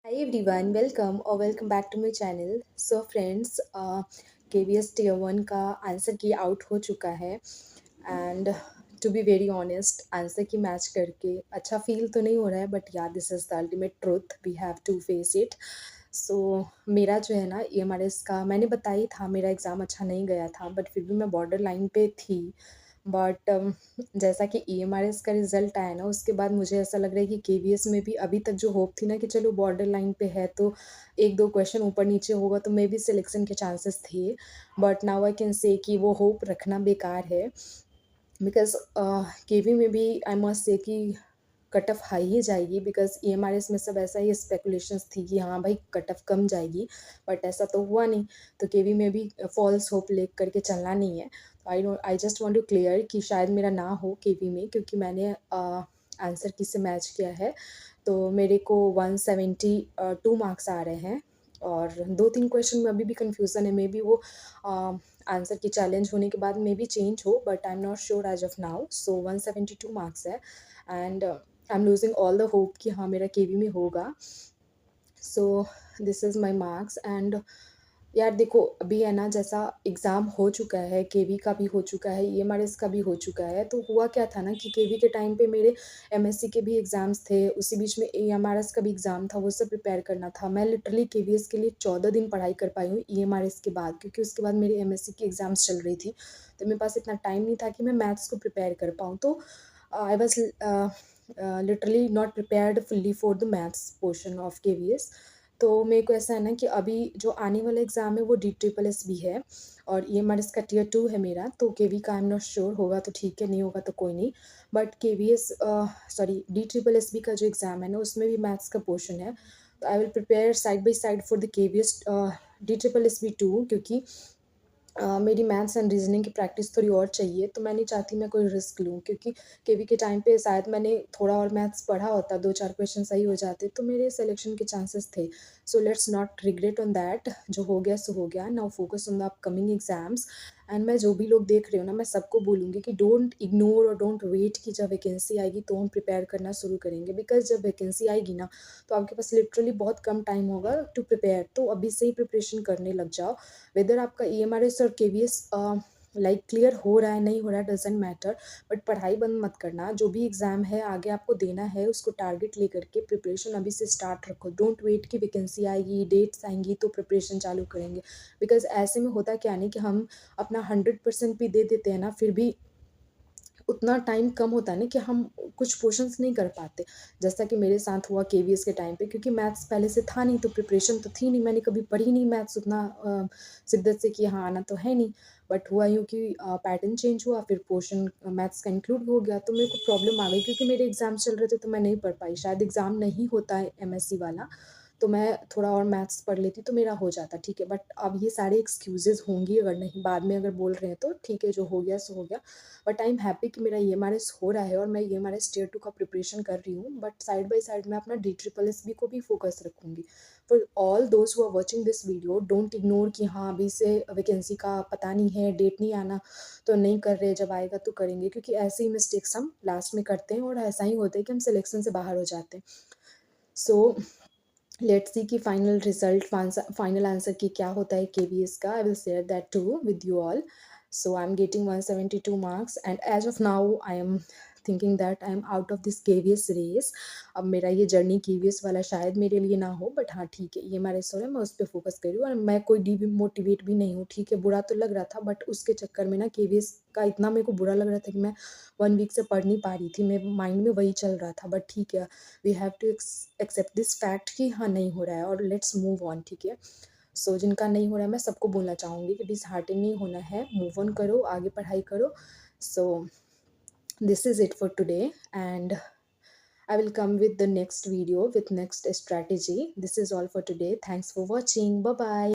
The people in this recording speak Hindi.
Hi everyone, welcome or welcome back to my channel. So friends, KBS Tier 1 का आंसर की आउट हो चुका है and to be very honest answer की मैच करके अच्छा फील तो नहीं हो रहा है बट या this is the ultimate truth we have to face it. So मेरा जो है ना EMRS का मैंने बताया ही था मेरा एग्ज़ाम अच्छा नहीं गया था बट फिर भी मैं बॉर्डर लाइन पे थी. बट जैसा कि EMRS का रिज़ल्ट आया ना उसके बाद मुझे ऐसा लग रहा है कि KVS में भी अभी तक जो होप थी ना कि चलो बॉर्डर लाइन पे है तो 1-2 क्वेश्चन ऊपर-नीचे होगा तो मे बी सिलेक्शन के चांसेस थे. But now I can say कि वो होप रखना बेकार है बिकॉज़ केवी में भी आई मस्ट से कि कट ऑफ हाई ही जाएगी बिकॉज़ EMRS में सब ऐसा ही स्पेकुलेशंस थी कि हाँ भाई कट ऑफ कम जाएगी बट ऐसा तो हुआ नहीं. तो केवी में भी फॉल्स होप ले करके चलना नहीं है. I just want to clear कि शायद मेरा ना हो केवी में क्योंकि मैंने आंसर की से मैच किया है तो मेरे को 172 मार्क्स आ रहे हैं और 2-3 क्वेश्चन में अभी भी कन्फ्यूज़न है. मे बी वो आंसर की चैलेंज होने के बाद मे बी चेंज हो but I am not sure as of now. So 172 marks है and I am losing all the hope कि हाँ मेरा केवी में होगा. So this is my marks and यार देखो अभी है ना जैसा एग्ज़ाम हो चुका है केवी का भी हो चुका है EMRS का भी हो चुका है. तो हुआ क्या था ना कि केवी के टाइम पे मेरे MSc के भी एग्ज़ाम्स थे उसी बीच में EMRS का भी एग्ज़ाम था वो सब प्रिपेयर करना था. मैं लिटरली KVS के लिए 14 दिन पढ़ाई कर पाई हूँ EMRS के बाद क्योंकि उसके बाद मेरी MSc की एग्ज़ाम्स चल रही थी. तो मेरे पास इतना टाइम नहीं था कि मैं मैथ्स को प्रिपेयर कर पाऊँ. तो I was literally not prepared fully for the maths portion of KVS. तो मेरे को ऐसा है ना कि अभी जो आने वाला एग्ज़ाम है वो DSSS भी है और EMRS का टियर 2 है मेरा. तो केवी का आई एम नॉट श्योर होगा तो ठीक है नहीं होगा तो कोई नहीं. बट KVS सॉरी DSSS का जो एग्ज़ाम है ना उसमें भी मैथ्स का पोर्शन है. तो I will prepare side by side for the KVS DSSS 2 क्योंकि मेरी मैथ्स एंड रीजनिंग की प्रैक्टिस थोड़ी और चाहिए. तो मैं नहीं चाहती मैं कोई रिस्क लूँ क्योंकि केवी के टाइम पे शायद मैंने थोड़ा और मैथ्स पढ़ा होता 2-4 क्वेश्चन सही हो जाते तो मेरे सिलेक्शन के चांसेस थे. So let's not regret on that. जो हो गया सो हो गया. Now focus on the upcoming exams and मैं जो भी लोग देख रहे हो ना मैं सबको बोलूँगी कि डोंट इग्नोर और डोंट वेट कि जब वैकेंसी आएगी तो हम प्रिपेयर करना शुरू करेंगे बिकॉज जब वैकेंसी आएगी ना तो आपके पास लिटरली बहुत कम टाइम होगा टू प्रिपेयर. तो अभी से ही प्रिपरेशन करने लग जाओ. वेदर आपका EMRS और KVS लाइक क्लियर हो रहा है नहीं हो रहा है डजेंट मैटर बट पढ़ाई बंद मत करना. जो भी एग्ज़ाम है आगे आपको देना है उसको टारगेट लेकर के प्रिपरेशन अभी से स्टार्ट रखो. डोंट वेट कि वैकेंसी आएगी डेट्स आएंगी तो प्रिपरेशन चालू करेंगे बिकॉज ऐसे में होता क्या नहीं कि हम अपना 100% भी दे देते हैं ना फिर भी उतना टाइम कम होता है ना कि हम कुछ पोर्शंस नहीं कर पाते. जैसा कि मेरे साथ हुआ KVS के टाइम पे क्योंकि मैथ्स पहले से था नहीं तो प्रिपरेशन तो थी नहीं. मैंने कभी पढ़ी नहीं मैथ्स उतना शिद्दत से कि हाँ आना तो है नहीं. बट हुआ यूँ कि पैटर्न चेंज हुआ फिर पोर्शन मैथ्स का इंक्लूड हो गया तो मेरे को प्रॉब्लम आ गई क्योंकि मेरे एग्ज़ाम चल रहे थे तो मैं नहीं पढ़ पाई. शायद एग्ज़ाम नहीं होता है MSc वाला तो मैं थोड़ा और मैथ्स पढ़ लेती तो मेरा हो जाता ठीक है. बट अब ये सारे एक्सक्यूज़ेज़ होंगी अगर नहीं बाद में अगर बोल रहे हैं तो ठीक है जो हो गया सो हो गया. बट आई एम हैप्पी कि मेरा EMRS हो रहा है और मैं EMRS टियर 2 का प्रिपरेशन कर रही हूँ. बट साइड बाय साइड मैं अपना DSSS को भी फोकस रखूँगी. For all those who are watching this video don't ignore कि हाँ अभी से वैकेंसी का पता नहीं है डेट नहीं आना तो नहीं कर रहे जब आएगा तो करेंगे क्योंकि ऐसे ही मिस्टेक्स हम लास्ट में करते हैं और ऐसा ही होता है कि हम सिलेक्शन से बाहर हो जाते हैं. सो लेट्स सी कि फाइनल रिजल्ट फाइनल आंसर की क्या होता है KVS का. I will share that to with you all. So I am getting 172 marks and as of now I am thinking that I am out of this KVS race. अब मेरा ये जर्नी KVS वाला शायद मेरे लिए ना हो बट हाँ ठीक है EMRS हो रहा है मैं उस पर फोकस कर रही हूँ और मैं कोई डिमोटिवेट भी नहीं हूँ. ठीक है बुरा तो लग रहा था बट उसके चक्कर में ना KVS का इतना मेरे को बुरा लग रहा था कि मैं 1 वीक से पढ़ नहीं पा रही थी. मेरे माइंड में वही चल रहा था. बट ठीक है we have to accept this fact कि हाँ नहीं हो रहा है और लेट्स मूव ऑन. ठीक है. सो जिनका नहीं हो रहा है मैं सबको बोलना चाहूँगी कि डिसहार्टन नहीं होना है. मूव ऑन करो आगे पढ़ाई करो. सो this is it for today and I will come with the next video with next strategy. This is all for today. Thanks for watching. Bye bye.